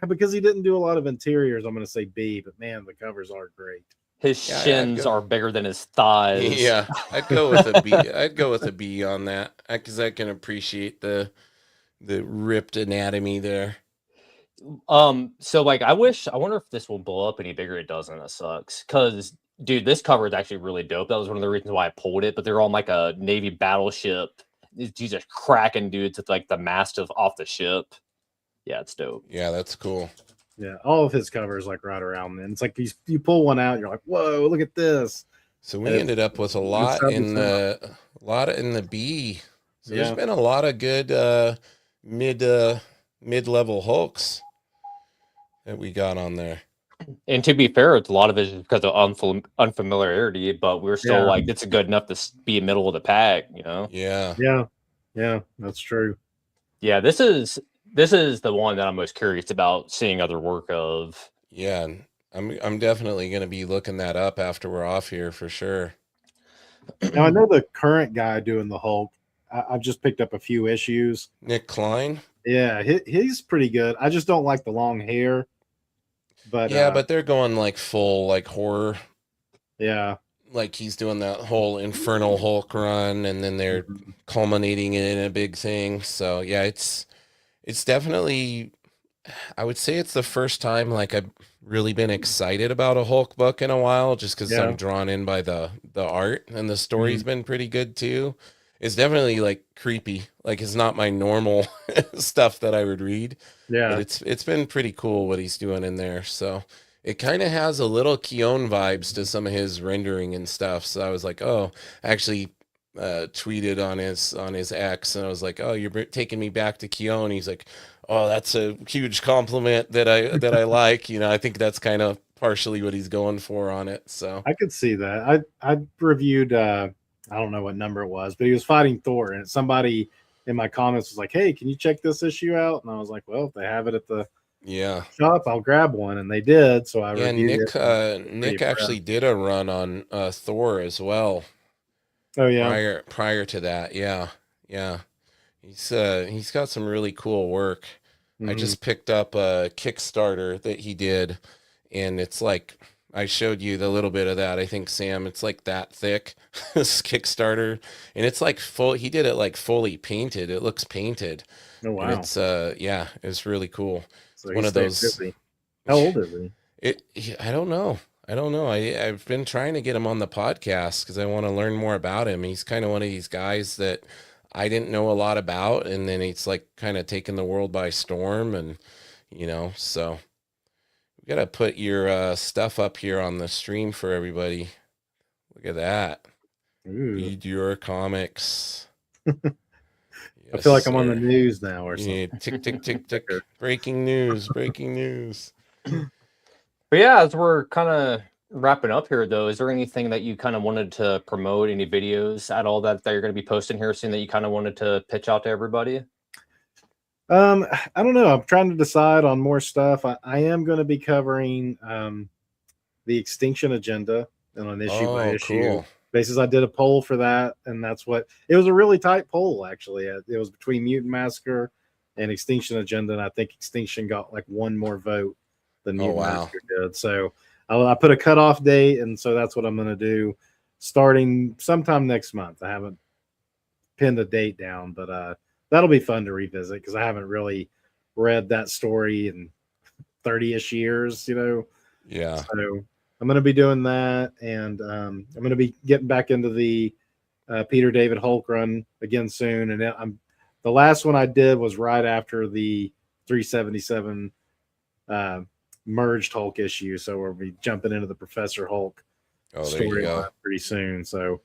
because he didn't do a lot of interiors, I'm going to say B, but man, the covers are great. His Yeah, I'd shins go- are bigger than his thighs. Yeah, I'd go with a B. I'd go with a B on that because I can appreciate the ripped anatomy there. So like I wonder if this will blow up any bigger. It doesn't. That sucks. Cause dude, this cover is actually really dope. That was one of the reasons why I pulled it, but they're on like a Navy battleship. He's just cracking dudes with like the mast off the ship. Yeah, it's dope. Yeah, that's cool. Yeah, all of his covers like right around then. It's like you pull one out, you're like, whoa, look at this. So we Yeah. ended up with a lot in the B. So Yeah. there's been a lot of good mid-level Hulks that we got on there. And to be fair, it's a lot of it is because of unfamiliarity, but we're still Yeah. like it's good enough to be middle of the pack, you know. Yeah. Yeah, that's true. Yeah, this is the one that I'm most curious about seeing other work of. Yeah. and I'm definitely gonna be looking that up after we're off here for sure. Now I know the current guy doing the Hulk. I've just picked up a few issues. Nick Klein. Yeah, he's pretty good. I just don't like the long hair. But Yeah, but they're going like full like horror. yeah, Like he's doing that whole Infernal Hulk run, and then they're culminating it in a big thing. So yeah, it's definitely. I would say it's the first time like I've really been excited about a Hulk book in a while, just because Yeah. I'm drawn in by the art, and the story's been pretty good too. It's definitely like creepy. Like it's not my normal stuff that I would read. yeah, But it's been pretty cool what he's doing in there. So it kind of has a little Keown vibes to some of his rendering and stuff. So I was like, oh, I actually tweeted on his X, and I was like, oh, you're taking me back to Keown. He's like, oh, that's a huge compliment that I like. You know, I think that's kind of partially what he's going for on it. So I could see that. I reviewed I don't know what number it was, but he was fighting Thor, and somebody in my comments was like, "Hey, can you check this issue out?" And I was like, "Well, if they have it at the shop, I'll grab one," and they did. So I Yeah, reviewed Nick actually did a run on Thor as well. Oh yeah, Prior to that, yeah. He's got some really cool work. I just picked up a Kickstarter that he did, and it's like I showed you the little bit of that. I think, Sam, it's like that thick, this Kickstarter, and it's like full. He did it like fully painted. It looks painted. Oh wow. And it's it's really cool. So It's one of those. busy. How old is he? I don't know. I've been trying to get him on the podcast because I want to learn more about him. He's kind of one of these guys that I didn't know a lot about, and then he's like kind of taken the world by storm, and so we gotta put your stuff up here on the stream for everybody. Look at that. Ooh. Read your comics. I feel like I'm on the news now or something. Yeah, tick, tick, tick, tick. Breaking news. But yeah, as we're kind of wrapping up here, though, is there anything that you kind of wanted to promote, any videos at all that you're going to be posting here soon that you kind of wanted to pitch out to everybody? I don't know. I'm trying to decide on more stuff. I am going to be covering the Extinction Agenda on an issue by issue basis. I did a poll for that, and that's what it was, a really tight poll actually. It was between Mutant Massacre and Extinction Agenda, and I think Extinction got like one more vote than Mutant Massacre did. So I put a cutoff date, and so that's what I'm going to do starting sometime next month. I haven't pinned a date down, but that'll be fun to revisit because I haven't really read that story in 30-ish years, Yeah. So I'm going to be doing that, and I'm going to be getting back into the Peter David Hulk run again soon. And the last one I did was right after the 377 merged Hulk issue, so we'll be jumping into the Professor Hulk story pretty soon. So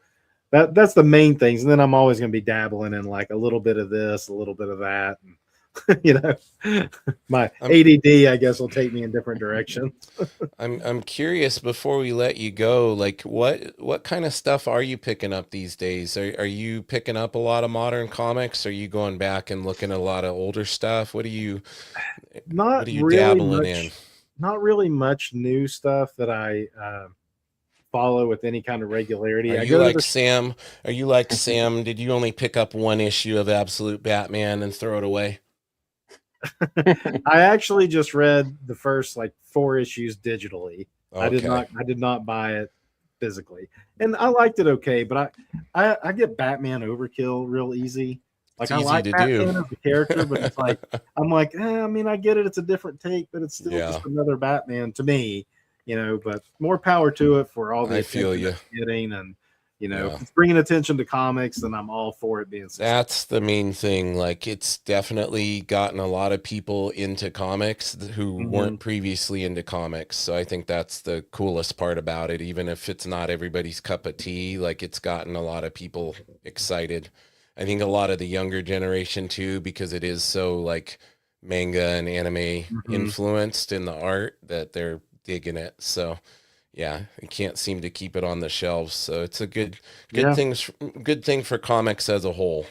that's the main things, and then I'm always going to be dabbling in like a little bit of this, a little bit of that, and, my ADD, I guess, will take me in different directions. I'm curious, before we let you go, like what kind of stuff are you picking up these days? Are you picking up a lot of modern comics? Are you going back and looking at a lot of older stuff? What are you dabbling in? Not really much new stuff that I follow with any kind of regularity. Are you like Sam? Did you only pick up one issue of Absolute Batman and throw it away? I actually just read the first like 4 issues digitally. Okay. I did not buy it physically, and I liked it okay, but I get Batman overkill real easy. Like, I like Batman as a character, but it's like I'm like, I mean, I get it, it's a different take, but it's still just another Batman to me, but more power to it for all the attention it's getting, and if it's bringing attention to comics, then I'm all for it being successful. That's the main thing. Like, it's definitely gotten a lot of people into comics who weren't previously into comics. So I think that's the coolest part about it. Even if it's not everybody's cup of tea, like, it's gotten a lot of people excited. I think a lot of the younger generation too, because it is so like manga and anime influenced in the art, that they're digging it. So yeah, I can't seem to keep it on the shelves. So it's a good thing for comics as a whole.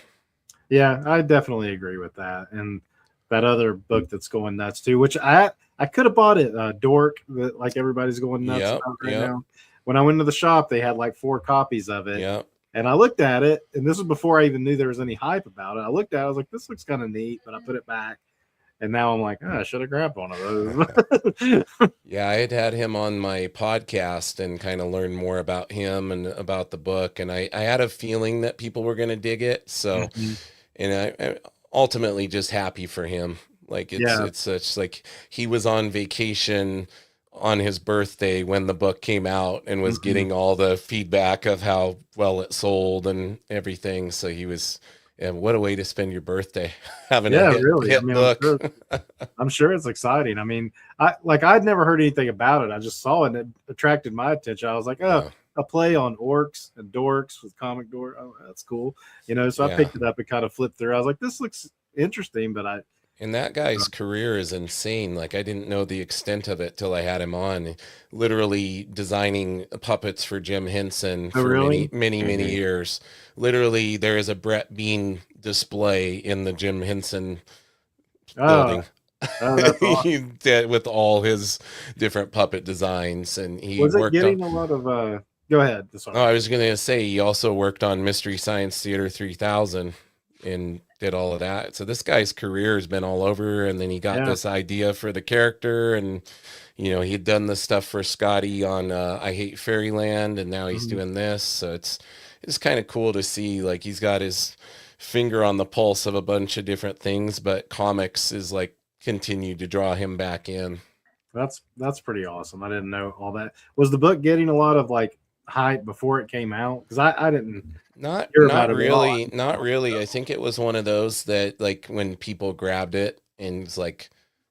Yeah, I definitely agree with that. And that other book that's going nuts too, which I could have bought it, Dork, that like everybody's going nuts about right now. When I went to the shop, they had like 4 copies of it. Yeah. And I looked at it, and this was before I even knew there was any hype about it. I looked at it, I was like, this looks kind of neat, but I put it back. And now I'm like, I should have grabbed one of those. Yeah, I had him on my podcast and kind of learned more about him and about the book. And I had a feeling that people were going to dig it. So, and I'm ultimately just happy for him. Like, it's such like he was on vacation on his birthday when the book came out and was getting all the feedback of how well it sold and everything. So he was, and what a way to spend your birthday, having a hit book. I'm sure it's exciting. I mean, I'd never heard anything about it. I just saw it and it attracted my attention. I was like, a play on orcs and dorks with comic dork. Oh, that's cool. So I picked it up and kind of flipped through. I was like, this looks interesting, but And that guy's career is insane. Like I didn't know the extent of it till I had him on. Literally designing puppets for Jim Henson Oh, for really? many years. Literally, there is a Brett Bean display in the Jim Henson Oh, building. oh, that's He awesome. did with all his different puppet designs, and he Was it worked on. getting a lot of? Go ahead. Oh, Sorry. I was gonna say he also worked on Mystery Science Theater 3000 and did all of that. So this guy's career has been all over, and then he got Yeah. this idea for the character, and he had done the stuff for Scotty on I Hate Fairyland, and now he's Mhm. doing this. So it's kind of cool to see like he's got his finger on the pulse of a bunch of different things, but comics is like continued to draw him back in. That's pretty awesome. I didn't know all that. Was the book getting a lot of like hype before it came out? Because I didn't Not hear about not it at all. really, not really. I think it was one of those that like when people grabbed it and it's like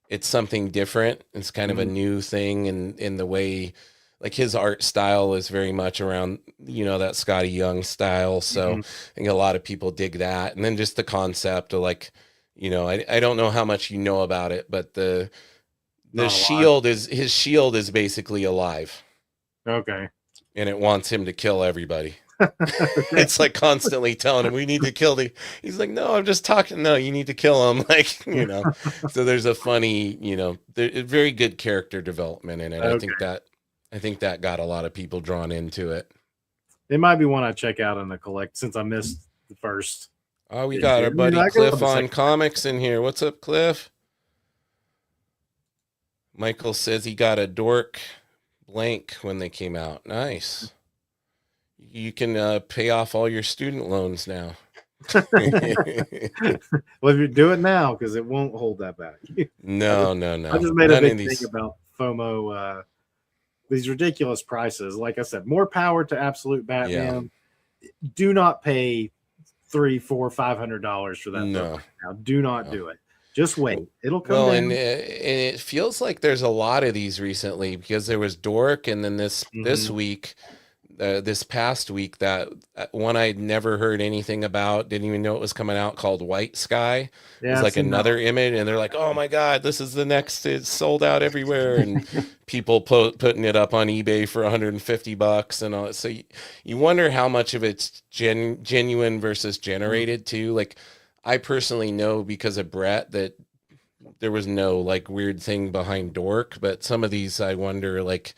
it's something different. It's kind of a Mhm. new thing and in the way like his art style is very much around, that Scotty Young style. So Mhm. I think a lot of people dig that. And then just the concept of like, I don't know how much you know about it, but the Not a lot. shield is his shield is basically alive Okay. and it wants him to kill everybody. Okay. It's like constantly telling him we need to kill the he's like, no, I'm just talking. No, you need to kill him. Like, so there's a funny, very good character development in it. I Okay. think that got a lot of people drawn into it. It might be one I check out in the collect since I missed the first Oh, we got issue. our I mean, buddy I go on Cliff the on second. comics in here. What's up, Cliff? Michael says he got a dork blank when they came out. Nice. You can pay off all your student loans now. Well, if you do it now, because it won't hold that back. No. I just made a None big of thing these. about FOMO. These ridiculous prices. Like I said, more power to Absolute Batman. Do not pay $300, $400, $500 for that book No. right now. Do not do it. Just wait. It'll come Well, down. and it feels like there's a lot of these recently because there was Dork, and then this Mhm. week, this past week, that one I'd never heard anything about, didn't even know it was coming out, called White Sky. It Yeah, was I've like seen that another image, and they're like, "Oh my God, this is the next! It's sold out everywhere!" And people putting it up on eBay for $150 and all. So you wonder how much of it's genuine versus one. generated too. Like I personally know because of Brett that there was no like weird thing behind Dork, but some of these I wonder like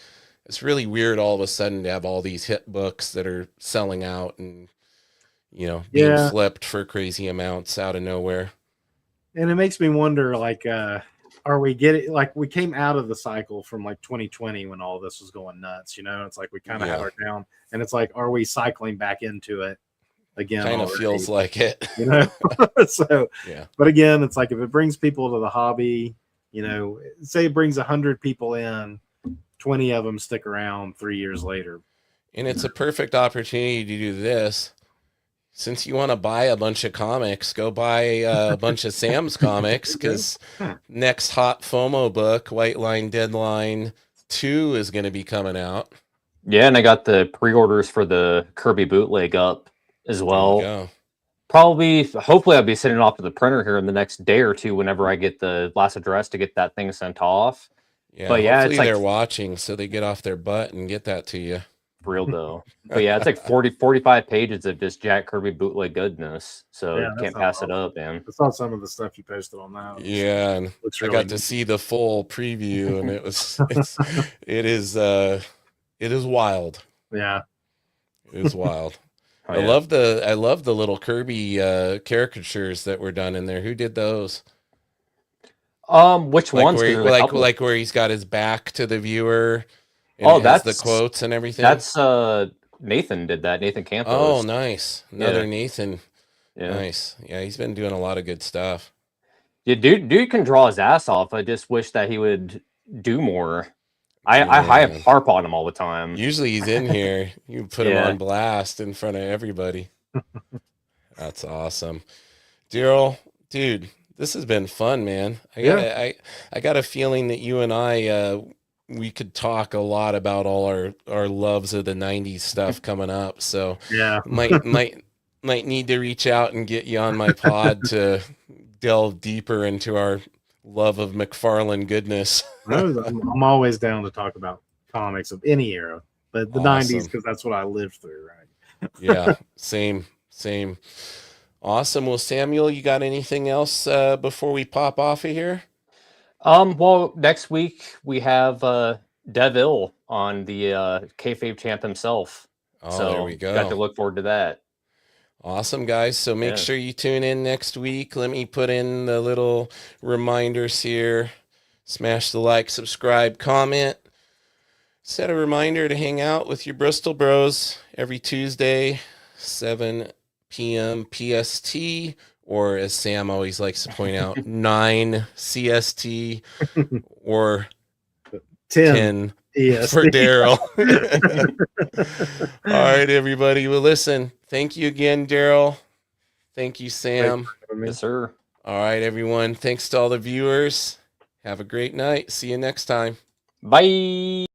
it's really weird all of a sudden to have all these hit books that are selling out and being Yeah, flipped for crazy amounts out of nowhere. and it makes me wonder, like, are we getting like we came out of the cycle from like 2020 when all this was going nuts? It's like we kind of had Yeah, our down, and it's like, are we cycling back into it again kind of already? feels like it. So, Yeah. but again, it's like if it brings people to the hobby, say it brings 100 people in, 20 of them stick around 3 years later. And it's a perfect opportunity to do this. Since you want to buy a bunch of comics, go buy a bunch of Sam's comics because next hot FOMO book, White Line Deadline 2, is going to be coming out. Yeah, and I got the pre-orders for the Kirby bootleg up as There you well. go. Hopefully I'll be sending it off to the printer here in the next day or two whenever I get the last address to get that thing sent off. Yeah, But yeah, hopefully it's like they're watching so they get off their butt and get that to you. real though. But yeah, it's like 45 pages of just Jack Kirby bootleg goodness. So Yeah, that can't sounds pass it awesome. up, man. I saw some of the stuff you posted on that. Yeah, and Looks I really got to neat. see the full preview, and it is wild. Yeah. It is wild. Oh, I yeah. love the little Kirby caricatures that were done in there. Who did those? Which Like ones? 'Cause where there's a couple. like where he's got his back to the viewer and Oh, it has the that's quotes and everything. that's Nathan did that. Nathan Campos. Oh, nice. Another Yeah. Nathan. Yeah. Nice. Yeah, he's been doing a lot of good stuff. Yeah, dude can draw his ass off. I just wish that he would do more. I Yeah. harp on him all the time. Usually he's in here. You put him Yeah. on blast in front of everybody. That's awesome. Darrell, dude, this has been fun, man. I got a feeling that you and I we could talk a lot about all our loves of the 90s stuff coming up. So Yeah. might need to reach out and get you on my pod to delve deeper into our love of McFarlane goodness. I'm always down to talk about comics of any era, but the Awesome. 90s, because that's what I lived through, right? Yeah, same. Awesome. Well, Samuel, you got anything else before we pop off of here? Well, next week we have Devil on the kayfabe champ himself. Oh, so there we go. Got to look forward to that. Awesome, guys. So make Yeah. sure you tune in next week. Let me put in the little reminders here. Smash the like, subscribe, comment. Set a reminder to hang out with your Bristol Bros every Tuesday, 7 p.m. PST, or as Sam always likes to point out, 9 CST, or 10 Yes. for Darrell. All right, everybody. Well, listen, thank you again, Darrell. Thank you, Sam. Yes, sir. All right, everyone. Thanks to all the viewers. Have a great night. See you next time. Bye.